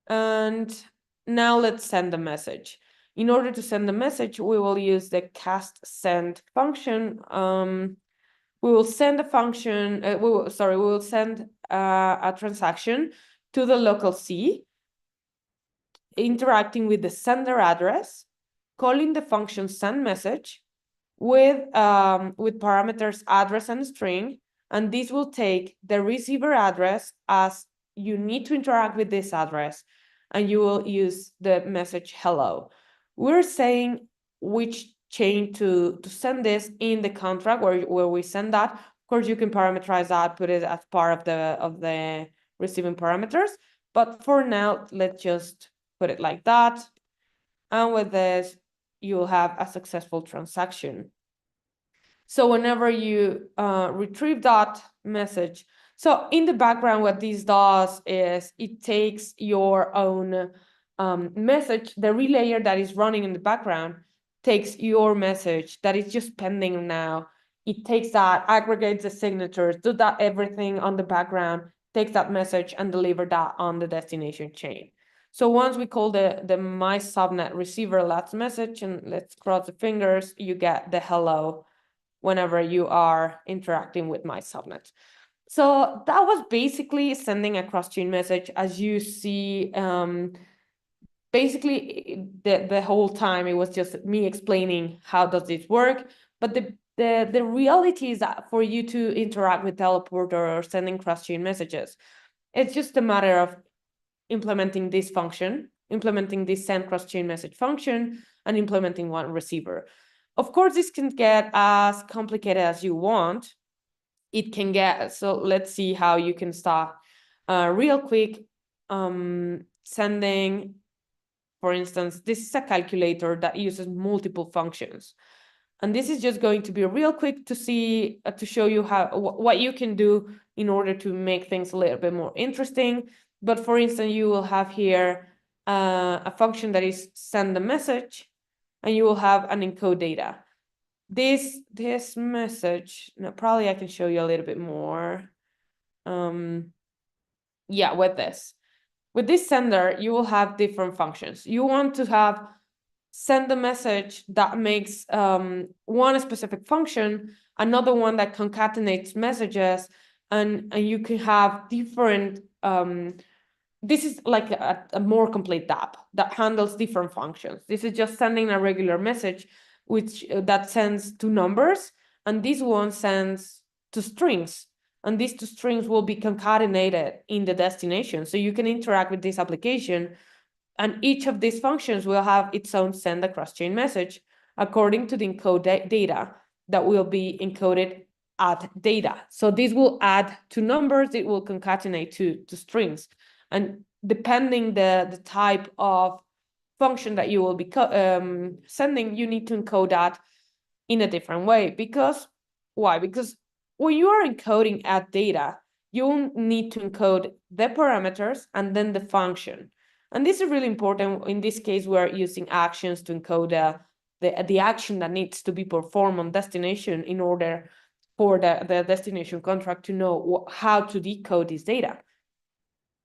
And now let's send the message. In order to send the message, we will use the cast send function. We will send a function, we will send a transaction to the local C, interacting with the sender address, calling the function send message with parameters address and string, and this will take the receiver address as you need to interact with this address, and you will use the message hello. We're saying which chain to send this in the contract where we send that, Of course, you can parameterize that, put it as part of the receiving parameters. But for now, let's just put it like that. And with this, you'll have a successful transaction. So whenever you retrieve that message, so in the background, what this does is it takes your own message, the relayer that is running in the background takes your message that is just pending now. It takes that, aggregates the signatures, do that everything on the background, takes that message and deliver that on the destination chain. So once we call the my subnet receiver last message, and let's cross the fingers, you get the hello whenever you are interacting with my subnet. So that was basically sending a cross-chain message. As you see, basically the whole time it was just me explaining how does this work. But the reality is that for you to interact with Teleporter or sending cross-chain messages, it's just a matter of implementing this function, implementing this send cross-chain message function, and implementing one receiver. Of course, this can get as complicated as you want. It can get, so let's see how you can start real quick sending, for instance, this is a calculator that uses multiple functions. And this is just going to be real quick to see, to show you how what you can do in order to make things a little bit more interesting. But for instance, you will have here a function that is send a message, and you will have an encode data. This message, now probably I can show you a little bit more. Yeah, with this. With this sender, you will have different functions. You want to have send a message that makes one specific function, another one that concatenates messages, and you can have different, this is like a more complete app that handles different functions. This is just sending a regular message, which that sends to numbers, and this one sends to strings. And these two strings will be concatenated in the destination. So you can interact with this application, and each of these functions will have its own send across chain message according to the encode data that will be encoded at data. So this will add to numbers, it will concatenate to strings. And depending the type of function that you will be sending, you need to encode that in a different way. Because why? Because when you are encoding at data, you need to encode the parameters and then the function. And this is really important. In this case, we're using actions to encode the action that needs to be performed on destination in order for the destination contract to know how to decode this data.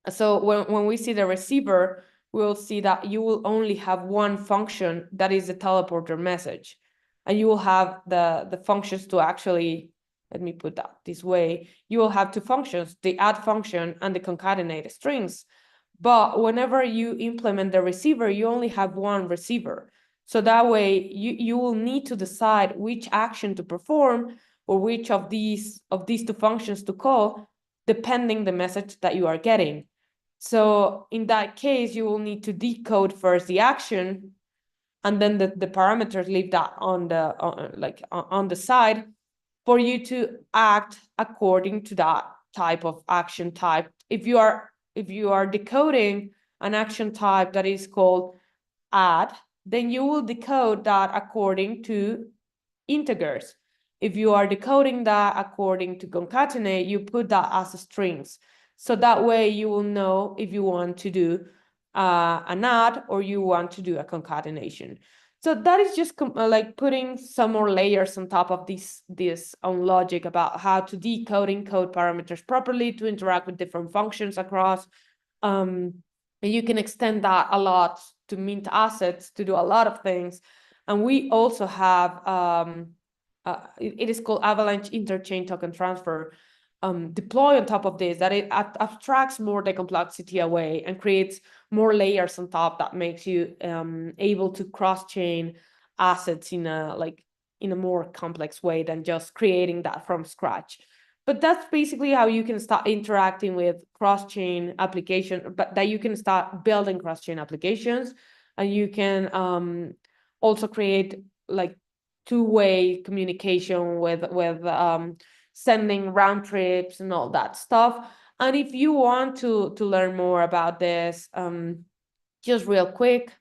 So when we see the receiver, we'll see that you will only have one function that is the teleporter message. And you will have the functions to actually, let me put that this way, you will have two functions, the add function and the concatenate strings. But whenever you implement the receiver, you only have one receiver. So that way you will need to decide which action to perform or which of these two functions to call, depending the message that you are getting. So in that case, you will need to decode first the action, and then the parameters leave that on the side for you to act according to that type of action type. If you are decoding an action type that is called add, then you will decode that according to integers. If you are decoding that according to concatenate, you put that as strings. So that way you will know if you want to do an add or you want to do a concatenation. So that is just like putting some more layers on top of this own logic about how to decode encode parameters properly to interact with different functions across. And you can extend that a lot to mint assets, to do a lot of things. And we also have, it is called Avalanche Interchain Token Transfer, deploy on top of this, that it abstracts more the complexity away and creates more layers on top that makes you able to cross-chain assets in a more complex way than just creating that from scratch. But that's basically how you can start interacting with cross-chain application, but that you can start building cross-chain applications, and you can also create like two-way communication with sending round trips and all that stuff. And if you want to learn more about this, just real quick,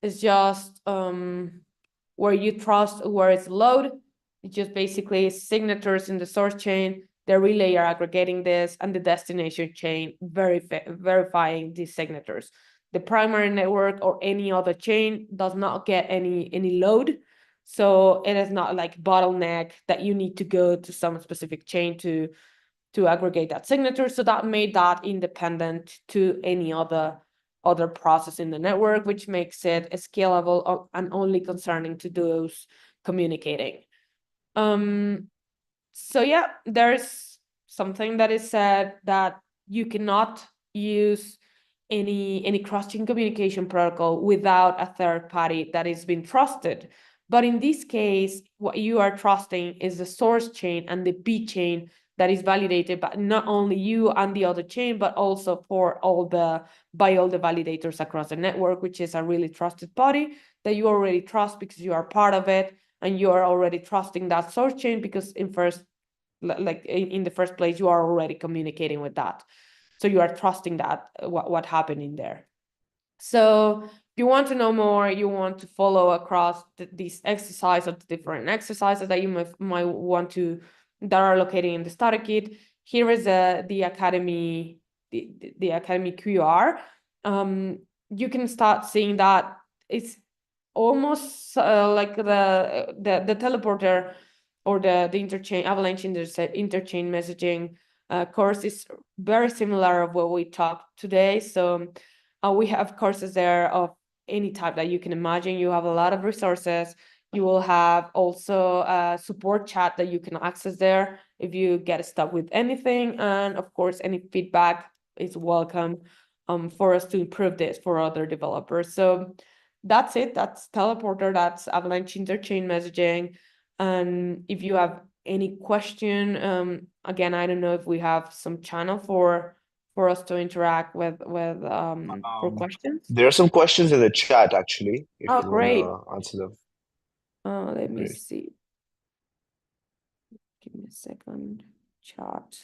it's just where you trust where it's load. It's just basically signatures in the source chain, the relay are aggregating this, and the destination chain verifying these signatures. The primary network or any other chain does not get any load. So it is not like bottleneck that you need to go to some specific chain to aggregate that signature. So that made that independent to any other process in the network, which makes it scalable and only concerning to those communicating. So yeah, there's something that is said that you cannot use any cross-chain communication protocol without a third party that is being trusted. But in this case, what you are trusting is the source chain and the B chain that is validated by not only you and the other chain, but also by all the validators across the network, which is a really trusted body that you already trust because you are part of it, and you are already trusting that source chain because in the first place, you are already communicating with that. So you are trusting that what happened in there. So if you want to know more, you want to follow across these exercises or the different exercises that you might want to, that are located in the starter kit. Here is the Academy, the Academy QR. You can start seeing that it's almost like the teleporter or the interchain Avalanche interchain messaging course is very similar of what we talked today. So we have courses there of any type that you can imagine. You have a lot of resources. You will have also a support chat that you can access there if you get stuck with anything. And of course, any feedback is welcome for us to improve this for other developers. So that's it. That's Teleporter. That's Avalanche interchain messaging. And if you have any question, again, I don't know if we have some channel for us to interact with for questions. There are some questions in the chat actually, if Oh, you great. wanna answer them. Let me Great. see. Give me a second. Chat.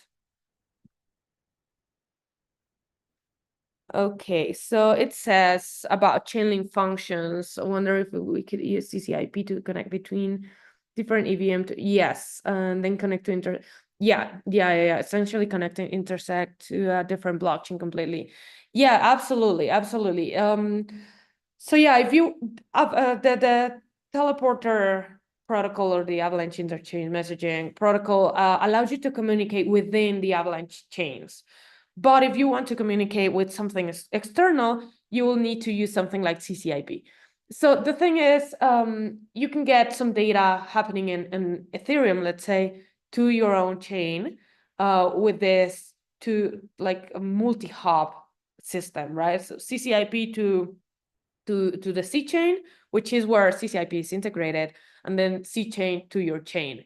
Okay, so it says about chainlink functions. I wonder if we could use TCP to connect between different EVM to, yes, and then connect to yeah, essentially connecting Intersect to a different blockchain completely. Yeah, absolutely. So yeah, if you the teleporter protocol or the Avalanche interchain messaging protocol allows you to communicate within the Avalanche chains. But if you want to communicate with something external, you will need to use something like TCP. So the thing is, you can get some data happening in Ethereum, let's say, to your own chain with this to like a multi-hop system, right? So CCIP to the C chain, which is where CCIP is integrated, and then C chain to your chain.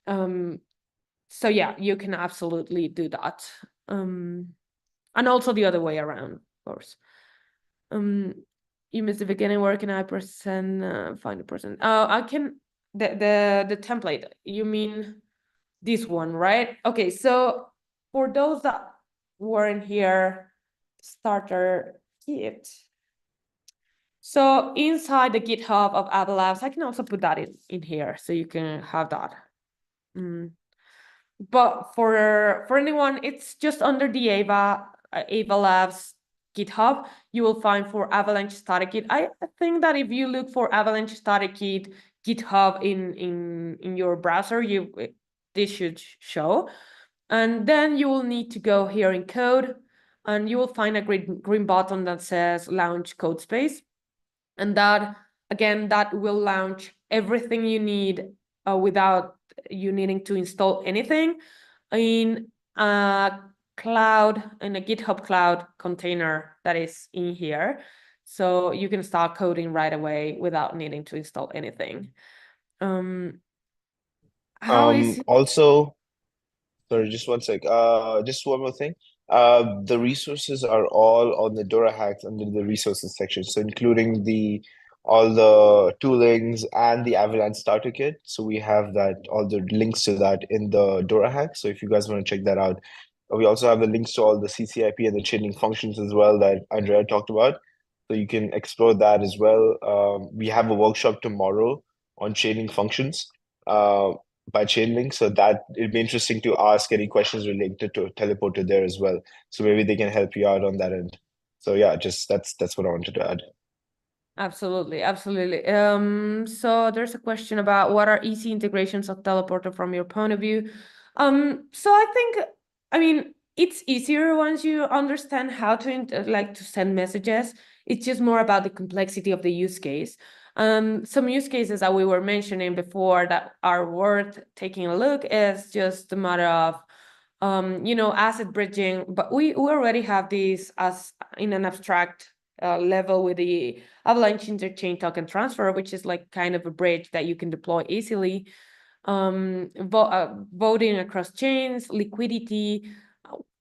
So yeah, you can absolutely do that. And also the other way around, of course. You missed the beginning. Where can I find a person? I can the template. You mean this one, right? Okay, so for those that weren't here, starter kit. So inside the GitHub of Ava Labs, I can also put that in here, so you can have that. But for anyone, it's just under the Ava Labs GitHub. You will find for Avalanche Starter Kit. I think that if you look for Avalanche Starter Kit GitHub in your browser, this should show. And then you will need to go here in code, and you will find a green button that says Launch Code Space. And that, again, that will launch everything you need without you needing to install anything in a cloud, in a GitHub cloud container that is in here. So you can start coding right away without needing to install anything. How is it? Also, sorry, just one sec. Just one more thing. The resources are all on the Dora Hacks under the resources section. So including the all the toolings and the Avalanche starter kit. So we have that, all the links to that in the Dora hack. So if you guys want to check that out, we also have the links to all the CCIP and the chaining functions as well that Andrea talked about. So you can explore that as well. We have a workshop tomorrow on chaining functions by Chainlink. So that it'd be interesting to ask any questions related to Teleporter there as well. So maybe they can help you out on that end. So yeah, just that's what I wanted to add. Absolutely, absolutely. So there's a question about what are easy integrations of Teleporter from your point of view. So I think, I mean, it's easier once you understand how to like to send messages. It's just more about the complexity of the use case. Some use cases that we were mentioning before that are worth taking a look is just a matter of asset bridging, but we already have these as in an abstract level with the Avalanche interchain token transfer, which is like kind of a bridge that you can deploy easily. Voting across chains, liquidity.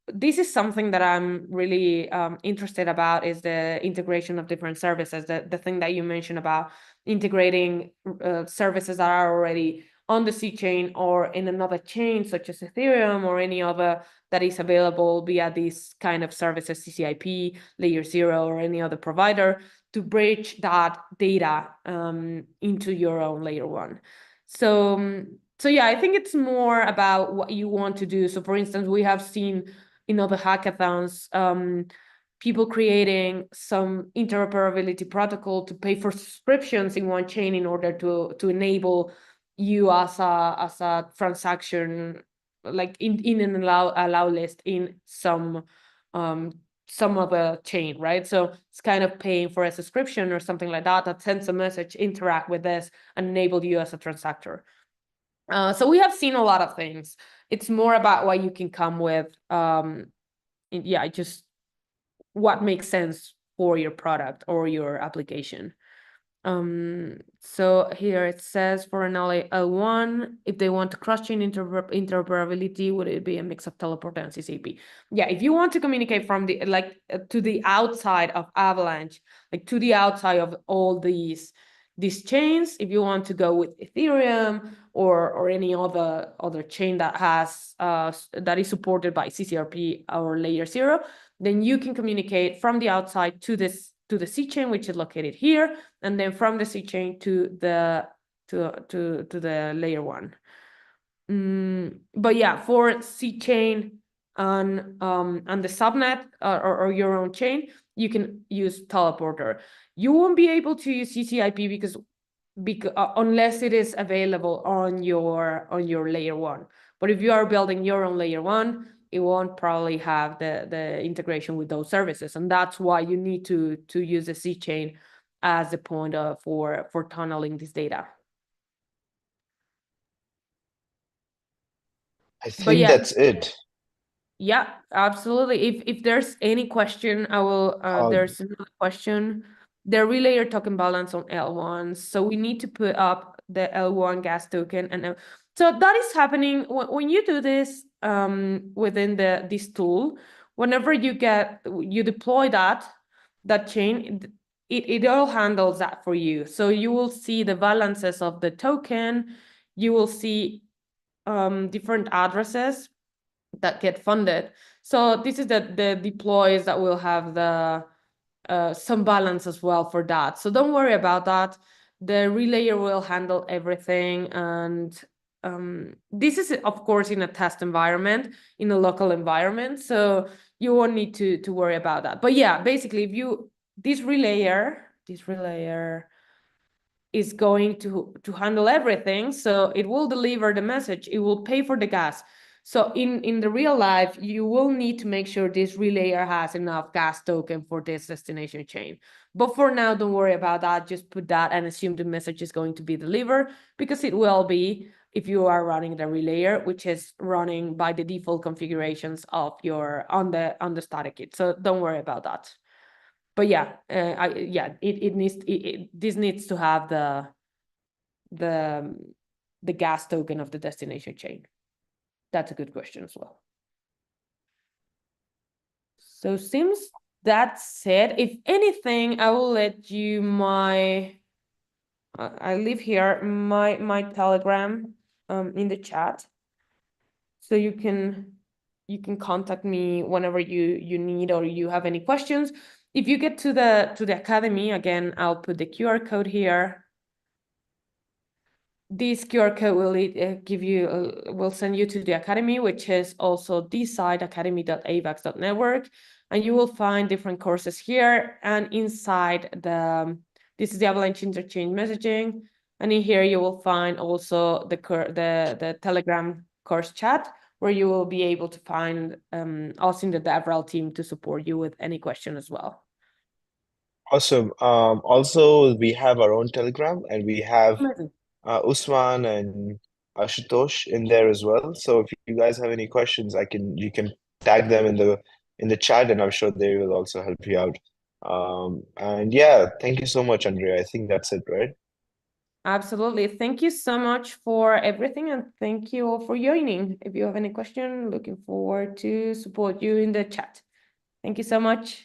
This is something that I'm really interested about, is the integration of different services. The thing that you mentioned about integrating services that are already on the C chain or in another chain, such as Ethereum or any other that is available via these kind of services, CCIP, Layer 0, or any other provider, to bridge that data into your own Layer 1. So yeah, I think it's more about what you want to do. So for instance, we have seen in other hackathons, people creating some interoperability protocol to pay for subscriptions in one chain in order to enable you as a transaction, like in an allow list in some other chain, right? So it's kind of paying for a subscription or something like that that sends a message, interact with this, and enable you as a transactor. So we have seen a lot of things. It's more about what you can come with. Just what makes sense for your product or your application. So here it says for an L1, if they want to cross-chain interoperability, would it be a mix of Teleporter and CCP? Yeah, if you want to communicate from the to the outside of Avalanche, like to the outside of all these chains, if you want to go with Ethereum or any other chain that has that is supported by CCRP or Layer 0, then you can communicate from the outside to the C chain, which is located here, and then from the C chain to the Layer 1. But yeah, for C chain on the subnet or your own chain, you can use Teleporter. You won't be able to use CCIP because unless it is available on your Layer 1. But if you are building your own Layer 1, it won't probably have the integration with those services, and that's why you need to use the C chain as the point for tunneling this data. I But think yeah, that's it. yeah, absolutely. If there's any question, I will. There's another question. The relayer token balance on L1. So we need to put up the L1 gas token, and so that is happening when you do this within this tool. Whenever you deploy that chain, it all handles that for you. So you will see the balances of the token. You will see different addresses that get funded. So this is the deploys that will have the some balance as well for that. So don't worry about that. The relayer will handle everything. And this is, of course, in a test environment, in a local environment. So you won't need to worry about that. But yeah, basically, if this relayer is going to handle everything. So it will deliver the message, it will pay for the gas. So in the real life, you will need to make sure this relayer has enough gas token for this destination chain. But for now, don't worry about that. Just put that and assume the message is going to be delivered, because it will be if you are running the relayer, which is running by the default configurations of your on the static kit. So don't worry about that. But yeah, this needs to have the gas token of the destination chain. That's a good question as well. So seems that's it. If anything, I will let you my I leave here my Telegram in the chat, so you can contact me whenever you need or you have any questions. If you get to the academy, again, I'll put the QR code here. This QR code will send you to the academy, which is also this site, academy.avax.network, and you will find different courses here. And inside this is the Avalanche Interchange messaging, and in here you will find also the Telegram course chat, where you will be able to find us in the DevRel team to support you with any question as well. Awesome. Also, we have our own Telegram, and we have Amazing. Usman and Ashutosh in there as well. So if you guys have any questions, you can tag them in the chat, and I'm sure they will also help you out. And yeah, thank you so much, Andrea. I think that's it, right? Absolutely. Thank you so much for everything, and thank you all for joining. If you have any question, looking forward to support you in the chat. Thank you so much.